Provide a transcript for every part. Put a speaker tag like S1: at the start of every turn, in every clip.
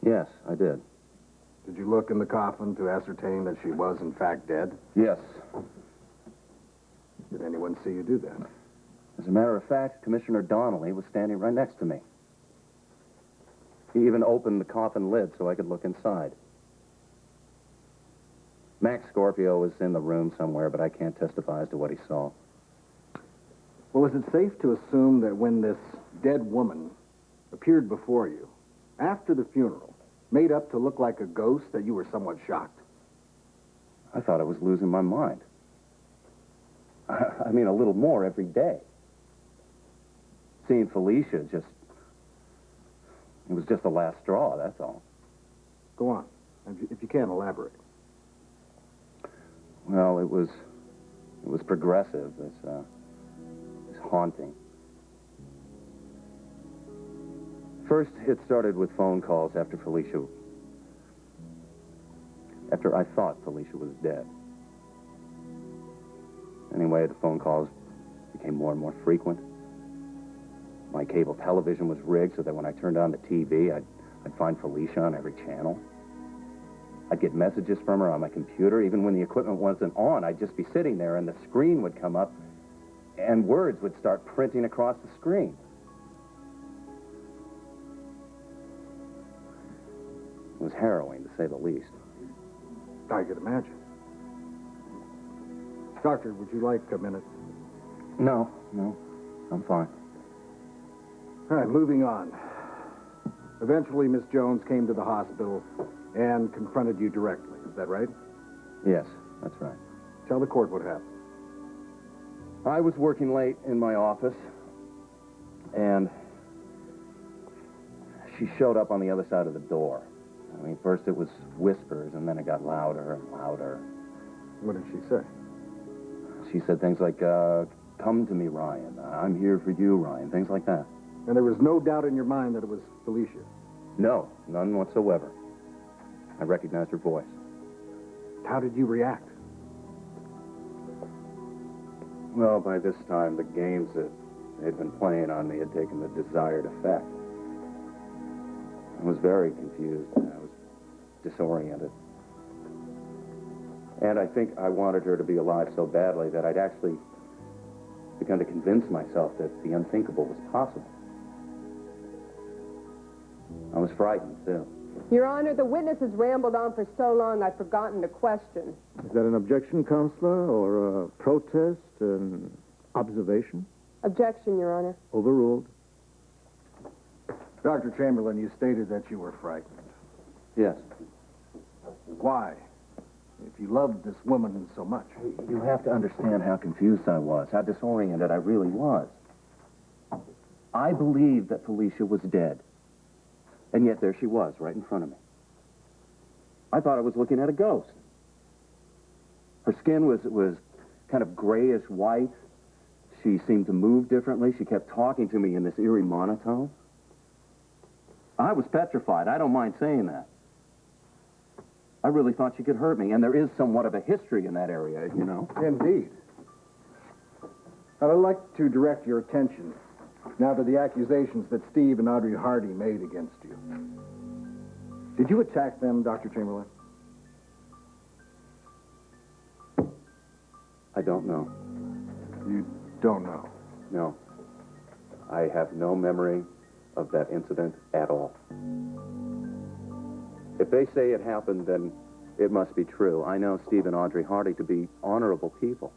S1: Yes, I did.
S2: Did you look in the coffin to ascertain that she was, in fact, dead?
S1: Yes.
S2: Did anyone see you do that?
S1: As a matter of fact, Commissioner Donnelly was standing right next to me. He even opened the coffin lid so I could look inside. Max Scorpio was in the room somewhere, but I can't testify as to what he saw.
S2: Well, is it safe to assume that when this dead woman appeared before you, after the funeral, made up to look like a ghost, that you were somewhat shocked?
S1: I thought I was losing my mind. I mean, a little more every day. Seeing Felicia it was just the last straw, that's all.
S2: Go on, if you can elaborate.
S1: Well, it was progressive, this haunting. First, it started with phone calls after I thought Felicia was dead. Anyway, the phone calls became more and more frequent. My cable television was rigged so that when I turned on the TV, I'd find Felicia on every channel. I'd get messages from her on my computer. Even when the equipment wasn't on, I'd just be sitting there and the screen would come up and words would start printing across the screen. It was harrowing, to say the least.
S2: I could imagine. Doctor, would you like a minute?
S1: No, I'm fine.
S2: All right, moving on. Eventually, Miss Jones came to the hospital and confronted you directly. Is that right?
S1: Yes, that's right.
S2: Tell the court what happened.
S1: I was working late in my office, and she showed up on the other side of the door. I mean, first it was whispers, and then it got louder and louder.
S2: What did she say?
S1: She said things like, come to me, Ryan. I'm here for you, Ryan. Things like that.
S2: And there was no doubt in your mind that it was Felicia?
S1: No, none whatsoever. I recognized her voice.
S2: How did you react?
S1: Well, by this time, the games that they'd been playing on me had taken the desired effect. I was very confused. I was disoriented. And I think I wanted her to be alive so badly that I'd actually begun to convince myself that the unthinkable was possible. I was frightened, too.
S3: Your Honor, the witness has rambled on for so long, I've forgotten to question.
S4: Is that an objection, Counselor, or a protest, an observation?
S3: Objection, Your Honor.
S4: Overruled.
S2: Dr. Chamberlain, you stated that you were frightened.
S1: Yes.
S2: Why? If you loved this woman so much.
S1: You have to understand how confused I was, how disoriented I really was. I believed that Felicia was dead. And yet there she was, right in front of me. I thought I was looking at a ghost. Her skin was kind of grayish white. She seemed to move differently. She kept talking to me in this eerie monotone. I was petrified. I don't mind saying that. I really thought she could hurt me, and there is somewhat of a history in that area, you know.
S2: Indeed. I'd like to direct your attention now to the accusations that Steve and Audrey Hardy made against you. Did you attack them, Dr. Chamberlain?
S1: I don't know.
S2: You don't know?
S1: No. I have no memory of that incident at all. If they say it happened, then it must be true. I know Steve and Audrey Hardy to be honorable people.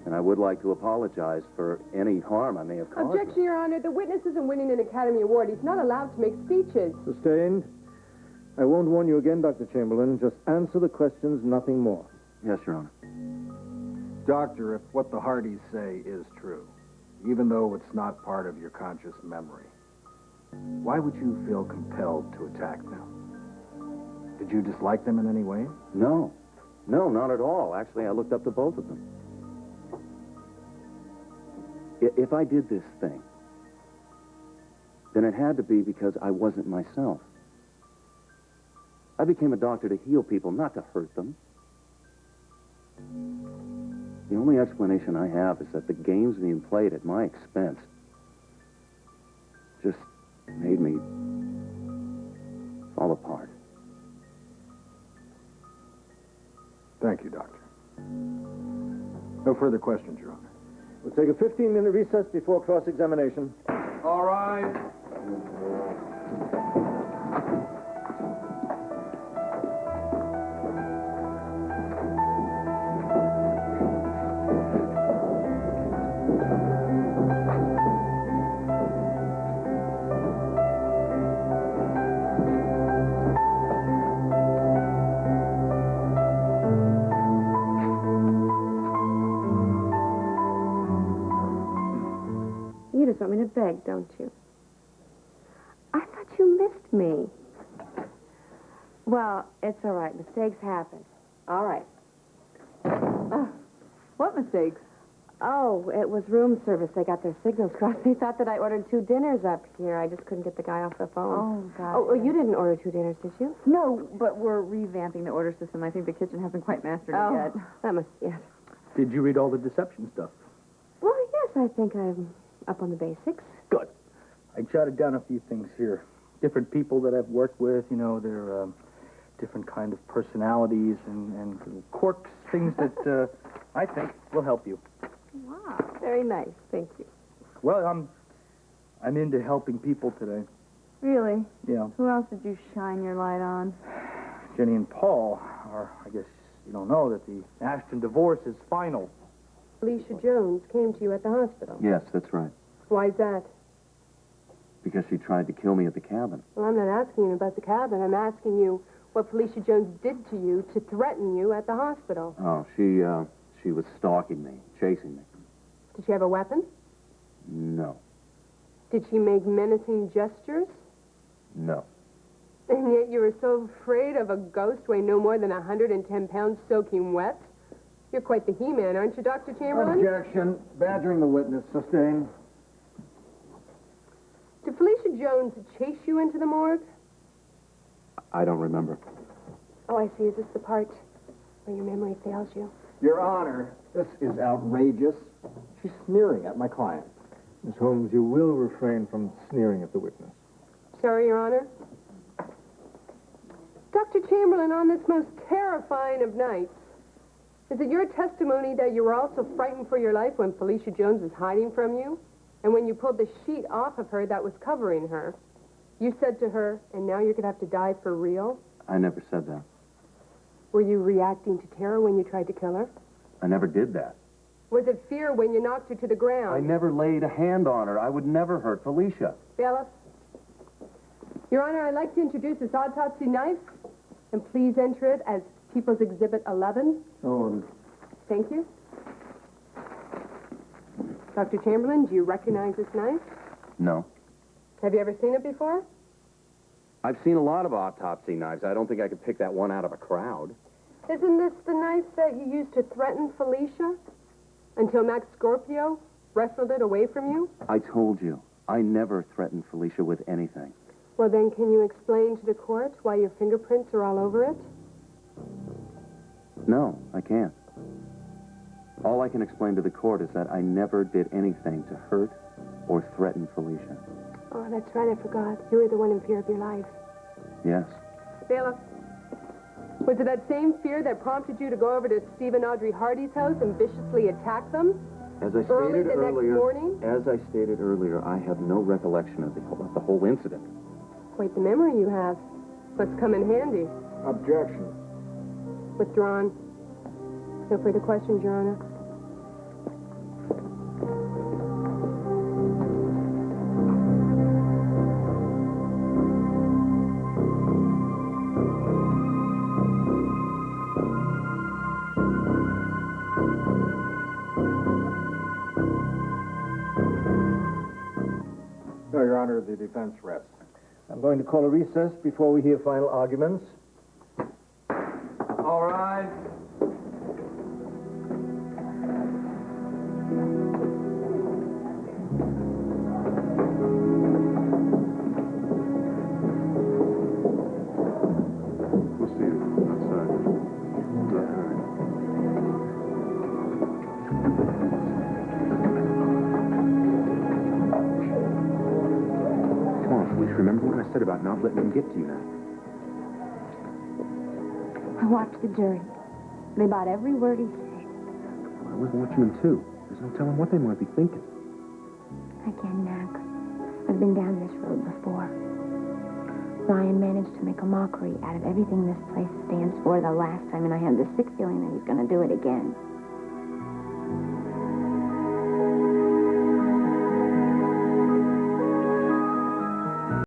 S1: And I would like to apologize for any harm I may have caused.
S3: Objection, Your Honor. The witness isn't winning an Academy Award. He's not allowed to make speeches.
S4: Sustained. I won't warn you again, Dr. Chamberlain. Just answer the questions, nothing more.
S1: Yes, Your Honor.
S2: Doctor, if what the Hardys say is true, even though it's not part of your conscious memory, why would you feel compelled to attack them? Did you dislike them in any way?
S1: No. No, not at all. Actually, I looked up to both of them. If I did this thing, then it had to be because I wasn't myself. I became a doctor to heal people, not to hurt them. The only explanation I have is that the games being played at my expense just made me
S2: No further questions, Your Honor.
S4: We'll take a 15-minute recess before cross-examination.
S2: All right.
S5: You just want me to beg, don't you? I thought you missed me. Well, it's all right. Mistakes happen.
S3: All right. What mistakes?
S5: Oh, it was room service. They got their signals crossed. They thought that I ordered 2 dinners up here. I just couldn't get the guy off the phone.
S6: Oh, God.
S5: Oh, you didn't order 2 dinners, did you?
S6: No, but we're revamping the order system. I think the kitchen hasn't quite mastered it yet.
S5: That must, yes.
S7: Did you read all the deception stuff?
S5: Well, yes, I think I'm up on the basics.
S7: Good. I jotted down a few things here. Different people that I've worked with, you know, their different kind of personalities and quirks, things that I think will help you.
S5: Wow. Very nice. Thank you.
S7: Well, I'm into helping people today.
S6: Really?
S7: Yeah.
S6: Who else did you shine your light on?
S7: Jenny and Paul are, I guess you don't know that the Ashton divorce is final.
S3: Felicia Jones came to you at the hospital.
S1: Yes, that's right.
S3: Why's that?
S1: Because she tried to kill me at the cabin.
S3: Well, I'm not asking you about the cabin. I'm asking you what Felicia Jones did to you to threaten you at the hospital.
S1: Oh, she was stalking me, chasing me.
S3: Did she have a weapon?
S1: No.
S3: Did she make menacing gestures?
S1: No.
S3: And yet you were so afraid of a ghost weighing no more than 110 pounds soaking wet? You're quite the He-Man, aren't you, Dr. Chamberlain?
S2: Objection. Badgering the witness. Sustained.
S3: Did Felicia Jones chase you into the morgue?
S1: I don't remember.
S3: Oh, I see. Is this the part where your memory fails you?
S2: Your Honor, this is outrageous. She's sneering at my client.
S4: Miss Holmes, you will refrain from sneering at the witness.
S3: Sorry, Your Honor. Dr. Chamberlain, on this most terrifying of nights, is it your testimony that you were also frightened for your life when Felicia Jones was hiding from you? And when you pulled the sheet off of her that was covering her, you said to her, and now you're going to have to die for real?
S1: I never said that.
S3: Were you reacting to terror when you tried to kill her?
S1: I never did that.
S3: Was it fear when you knocked her to the ground?
S1: I never laid a hand on her. I would never hurt Felicia.
S3: Bailiff? Your Honor, I'd like to introduce this autopsy knife, and please enter it as People's Exhibit 11.
S2: Oh,
S3: Thank you. Dr. Chamberlain, do you recognize this knife?
S1: No.
S3: Have you ever seen it before?
S1: I've seen a lot of autopsy knives. I don't think I could pick that one out of a crowd.
S3: Isn't this the knife that you used to threaten Felicia until Max Scorpio wrestled it away from you?
S1: I told you, I never threatened Felicia with anything.
S3: Well, then, can you explain to the court why your fingerprints are all over it?
S1: No, I can't. All I can explain to the court is that I never did anything to hurt or threaten Felicia.
S3: Oh, that's right, I forgot. You were the one in fear of your life.
S1: Yes.
S3: Bailiff, was it that same fear that prompted you to go over to Stephen Audrey Hardy's house and viciously attack them?
S1: As I
S3: Early
S1: stated
S3: the next
S1: earlier,
S3: morning?
S1: I have no recollection of the whole incident.
S3: Quite the memory you have. Must come in handy.
S2: objection.
S3: Withdrawn. No further questions, Your Honor.
S2: No, Your Honor, the defense rests.
S4: I'm going to call a recess before we hear final arguments.
S2: All right.
S1: We'll see you outside. Come on, Felicia, remember what I said about not letting them get to you now?
S5: I watched the jury. They bought every word he said.
S8: I was watching them, too. There's no telling what they might be thinking.
S9: Again, Mac. I've been down this road before. Ryan managed to make a mockery out of everything this place stands for the last time, and I have the sick feeling that he's going to do it again.